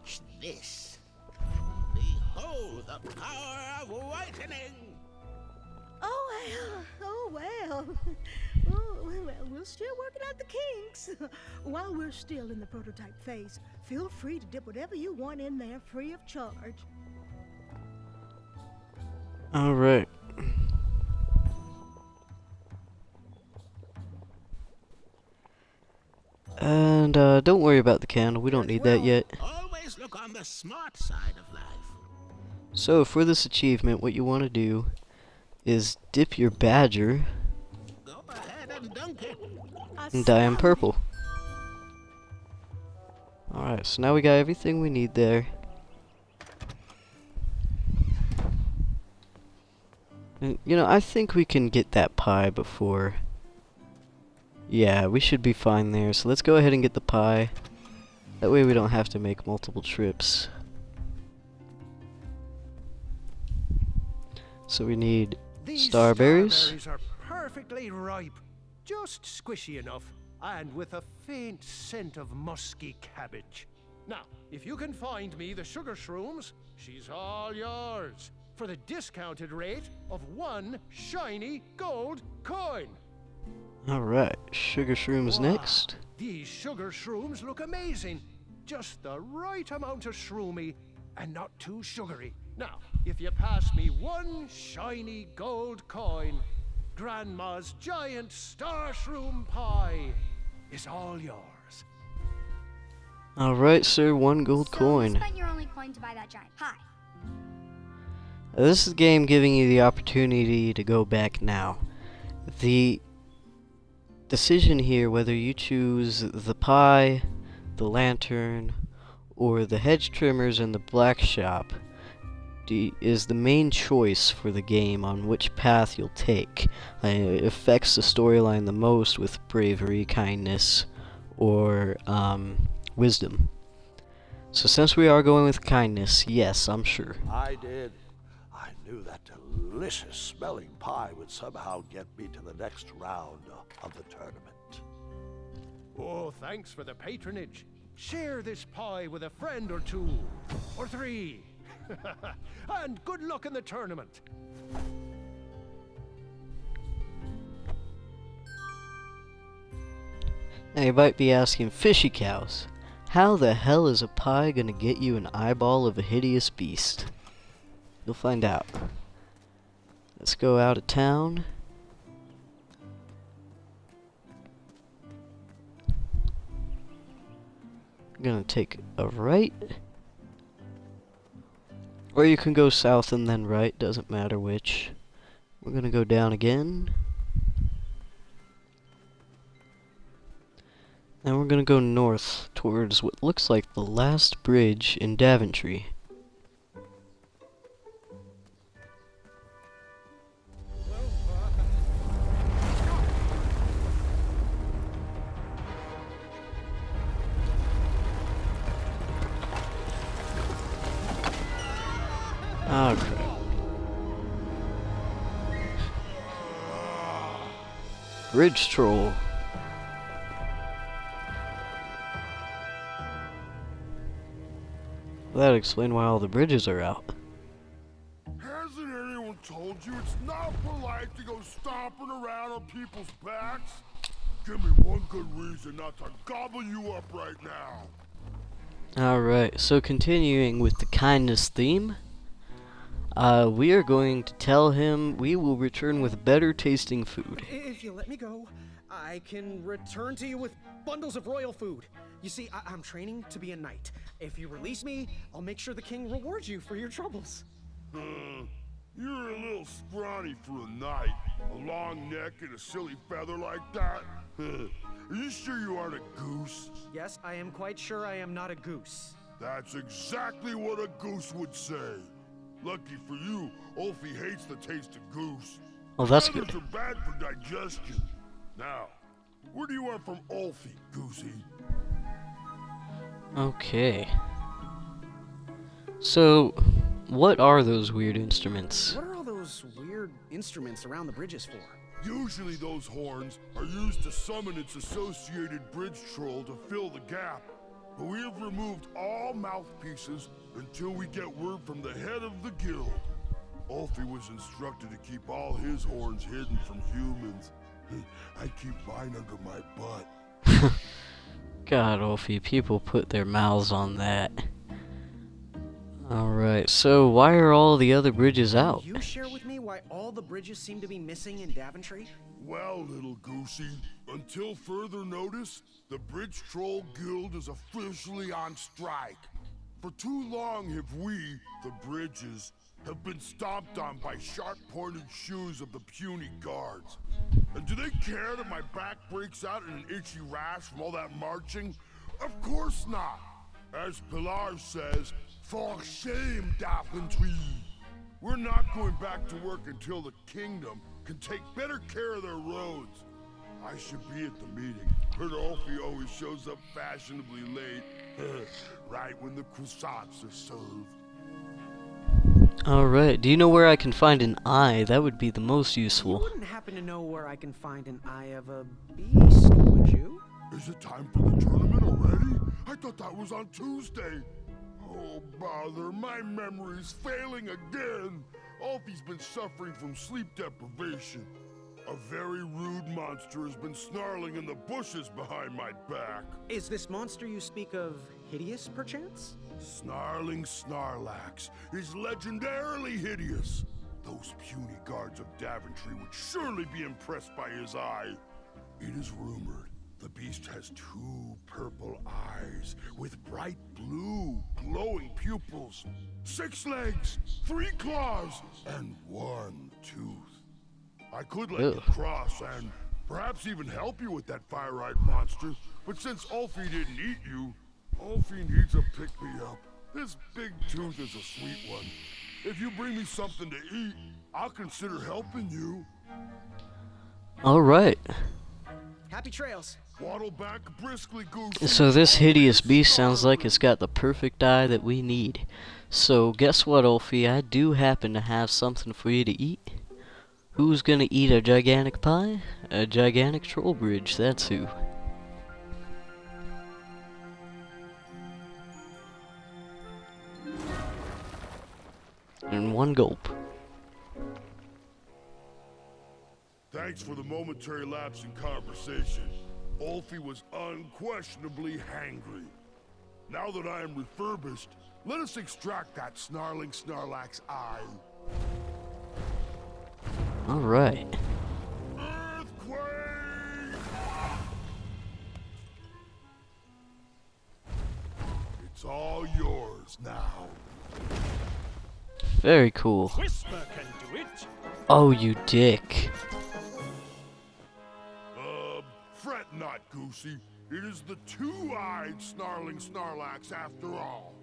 Watch this. Behold the power of whitening. Oh well. Well, we're still working out the kinks. While we're still in the prototype phase, feel free to dip whatever you want in there free of charge. Alright. And don't worry about the candle, we don't need that yet. Always look on the smart side of life. So for this achievement, what you want to do is dip your badger Go ahead and dunk it. and dye him purple. Alright, so now we got everything we need there. And, you know, I think we can get that pie before. Yeah, we should be fine there. So let's go ahead and get the pie. That way we don't have to make multiple trips. So we need These starberries. starberries are perfectly ripe, just squishy enough, and with a faint scent of musky cabbage. Now, if you can find me the sugar shrooms, she's all yours, for the discounted rate of 1 shiny gold coin. Alright, sugar shrooms Wow, next. These sugar shrooms look amazing. Just the right amount of shroomy and not too sugary. Now, if you pass me 1 shiny gold coin, Grandma's giant star shroom pie is all yours. Alright, sir, 1 gold So coin. you spent your only coin to buy that giant pie. This is the game giving you the opportunity to go back now. The decision here, whether you choose the pie, the lantern, or the hedge trimmers in the black shop, is the main choice for the game on which path you'll take. It affects the storyline the most with bravery, kindness, or wisdom. So since we are going with kindness, yes, I'm sure. I did. I knew that delicious smelling pie would somehow get me to the next round of the tournament. Oh, thanks for the patronage. Share this pie with a friend or 2, or 3. And good luck in the tournament. Now you might be asking, Fishy Cows, how the hell is a pie gonna get you an eyeball of a hideous beast? You'll find out. Let's go out of town. I'm gonna take a right. Or you can go south and then right, doesn't matter which. We're gonna go down again. And we're gonna go north towards what looks like the last bridge in Daventry. Oh crap. Bridge troll. That'd explain why all the bridges are out. Hasn't anyone told you it's not polite to go stomping around on people's backs? Give me one good reason not to gobble you up right now. Alright, so continuing with the kindness theme, we are going to tell him we will return with better tasting food. If you let me go, I can return to you with bundles of royal food. You see, I'm training to be a knight. If you release me, I'll make sure the king rewards you for your troubles. You're a little scrawny for a knight. A long neck and a silly feather like that. Are you sure you aren't a goose? Yes, I am quite sure I am not a goose. That's exactly what a goose would say. Lucky for you, Ulfie hates the taste of goose. Oh, that's Feathers good. are bad for digestion. Now, where do you want from Ulfie, Goosey? Okay. So, what are those weird instruments? What are all those weird instruments around the bridges for? Usually those horns are used to summon its associated bridge troll to fill the gap. but we have removed all mouthpieces until we get word from the head of the guild. Ulfi was instructed to keep all his horns hidden from humans. I keep mine under my butt. God, Ulfi, people put their mouths on that. Alright, so why are all the other bridges out? Can you share with me why all the bridges seem to be missing in Daventry? Well, little goosey, until further notice, the Bridge Troll Guild is officially on strike. For too long have we, the bridges, have been stomped on by sharp-pointed shoes of the puny guards. And do they care that my back breaks out in an itchy rash from all that marching? Of course not. As Pilar says, for shame, Daventry. We're not going back to work until the kingdom can take better care of their roads. I should be at the meeting, but Ulfi always shows up fashionably late, right when the croissants are served. Alright, do you know where I can find an eye? That would be the most You useful. wouldn't happen to know where I can find an eye of a beast, would you? Is it time for the tournament already? I thought that was on Tuesday. Oh, bother, my memory's failing again. Ulfi's been suffering from sleep deprivation. A very rude monster has been snarling in the bushes behind my back. Is this monster you speak of hideous, perchance? Snarling Snarlax is legendarily hideous. Those puny guards of Daventry would surely be impressed by his eye. It is rumored the beast has 2 purple eyes with bright blue, glowing pupils, 6 legs, 3 claws, and 1 tooth. I could let you cross and perhaps even help you with that fire-eyed monster, but since Ulfi didn't eat you, Ulfi needs a pick-me-up. This big tooth is a sweet one. If you bring me something to eat, I'll consider helping you. Alright, Happy trails. Waddle back briskly, Goosey. so this hideous beast sounds like it's got the perfect eye that we need. So guess what, Ulfi? I do happen to have something for you to eat. Who's gonna eat a gigantic pie? A gigantic troll bridge, that's who. In one gulp. Thanks for the momentary lapse in conversation. Ulfi was unquestionably hangry. Now that I am refurbished, let us extract that snarling Snarlax eye. Alright. Earthquake! It's all yours now. Very cool. Whisper can do it. Oh, you dick. Fret not, Goosey. It is the 2-eyed snarling Snarlax after all.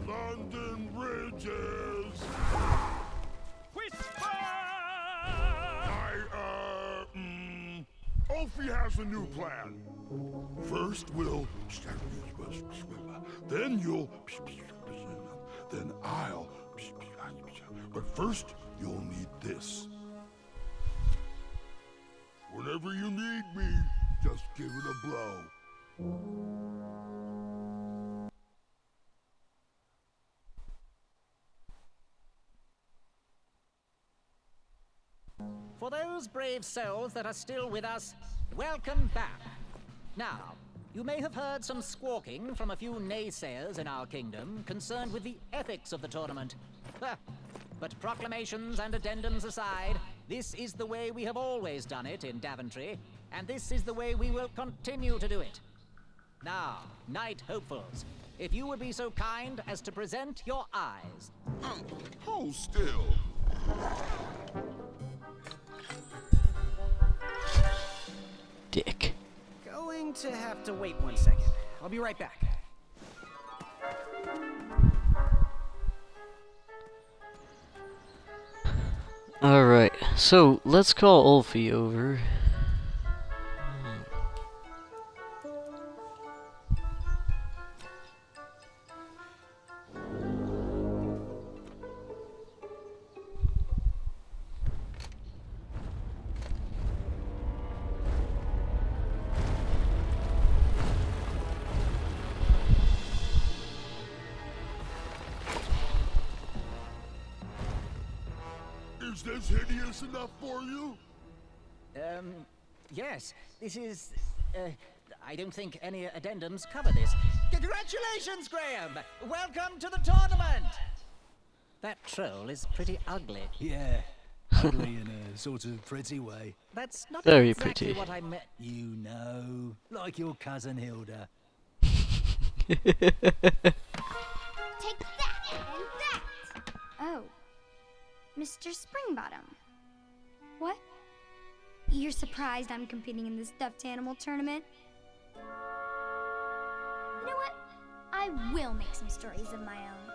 London Bridges! Whisper! Ulfi has a new plan. First we'll... Then you'll... Then I'll... But first, you'll need this. Whenever you need me, just give it a blow. For those brave souls that are still with us, welcome back. Now, you may have heard some squawking from a few naysayers in our kingdom concerned with the ethics of the tournament. But proclamations and addendums aside, this is the way we have always done it in Daventry, and this is the way we will continue to do it. Now, Knight Hopefuls, if you would be so kind as to present your eyes. Hold still. Dick. Going to have to wait 1 second. I'll be right back. Alright, so let's call Ulfi over. Is this hideous enough for you? Yes. This is... I don't think any addendums cover this. Congratulations, Graham! Welcome to the tournament! That troll is pretty ugly. Yeah, ugly in a sort of pretty way. That's not Very exactly pretty. what I meant. You know, like your cousin Hilda. Take that and that! Oh. Mr. Springbottom. What? You're surprised I'm competing in this stuffed animal tournament? You know what? I will make some stories of my own.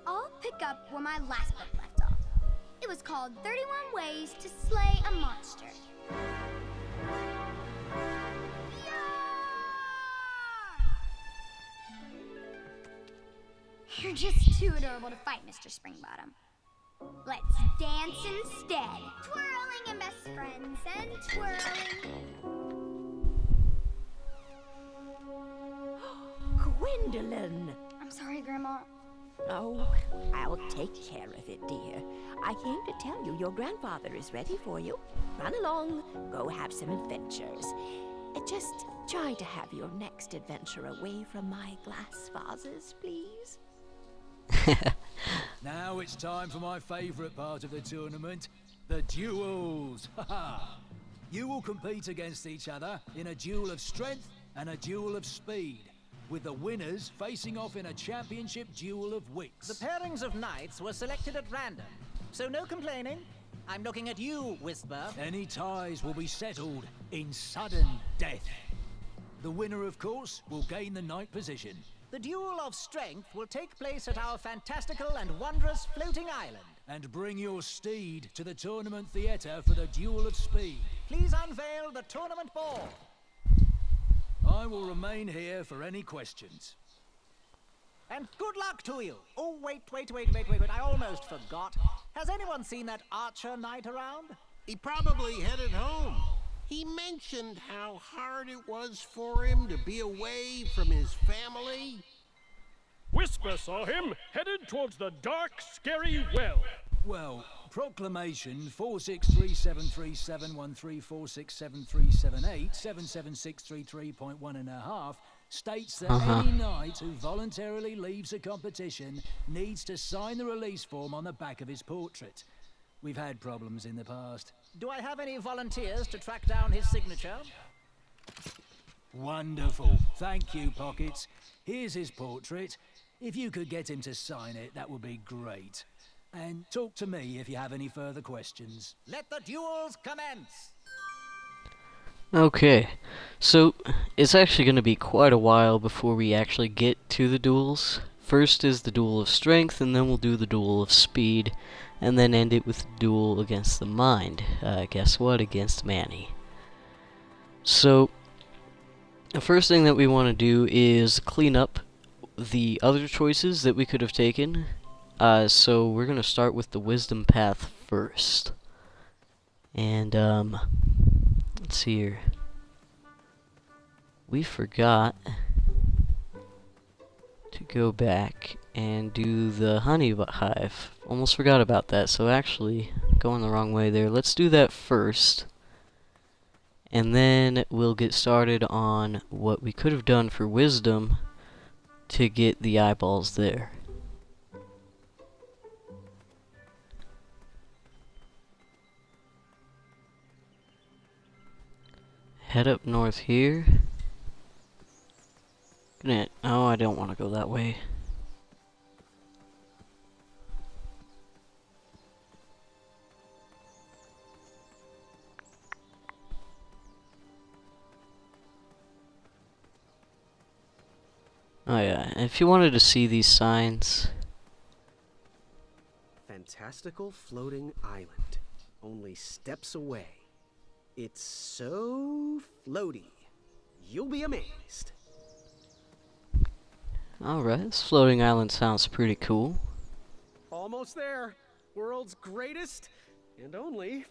I'll pick up where my last book left off. It was called 31 Ways to Slay a Monster. You're just too adorable to fight, Mr. Springbottom. Let's dance instead. Twirling and best friends and twirling. Gwendolyn! I'm sorry, Grandma. Oh, I'll take care of it, dear. I came to tell you your grandfather is ready for you. Run along, go have some adventures. Just try to have your next adventure away from my glass vases, please. Now it's time for my favourite part of the tournament, the duels. You will compete against each other in a duel of strength and a duel of speed, with the winners facing off in a championship duel of wits. The pairings of knights were selected at random, so no complaining. I'm looking at you, Whisper. Any ties will be settled in sudden death. The winner, of course, will gain the knight position. The duel of strength will take place at our fantastical and wondrous floating island. And bring your steed to the tournament theatre for the duel of speed. Please unveil the tournament board. I will remain here for any questions. And good luck to you. Oh, wait. I almost forgot. Has anyone seen that archer knight around? He probably headed home. He mentioned how hard it was for him to be away from his family. Whisper saw him headed towards the dark, scary well. Well, proclamation 46373737378776333.1.5 states that any knight who voluntarily leaves a competition needs to sign the release form on the back of his portrait. We've had problems in the past. Do I have any volunteers to track down his signature? Wonderful. Thank you, Pockets. Here's his portrait. If you could get him to sign it, that would be great. And talk to me if you have any further questions. Let the duels commence! Okay, so it's actually going to be quite a while before we actually get to the duels. First is the duel of strength, and then we'll do the duel of speed, and then end it with the duel against the mind. Guess what? Against Manny. So, the first thing that we want to do is clean up the other choices that we could have taken. So we're going to start with the wisdom path first. And, let's see here. We forgot to go back and do the honey hive. Almost forgot about that, so actually going the wrong way there. Let's do that first. And then we'll get started on what we could have done for wisdom to get the eyeballs there. Head up north here. Oh, I don't want to go that way. Oh yeah, if you wanted to see these signs. Fantastical floating island. Only steps away. It's so floaty. You'll be amazed. Alright, this floating island sounds pretty cool. Almost there. World's greatest and only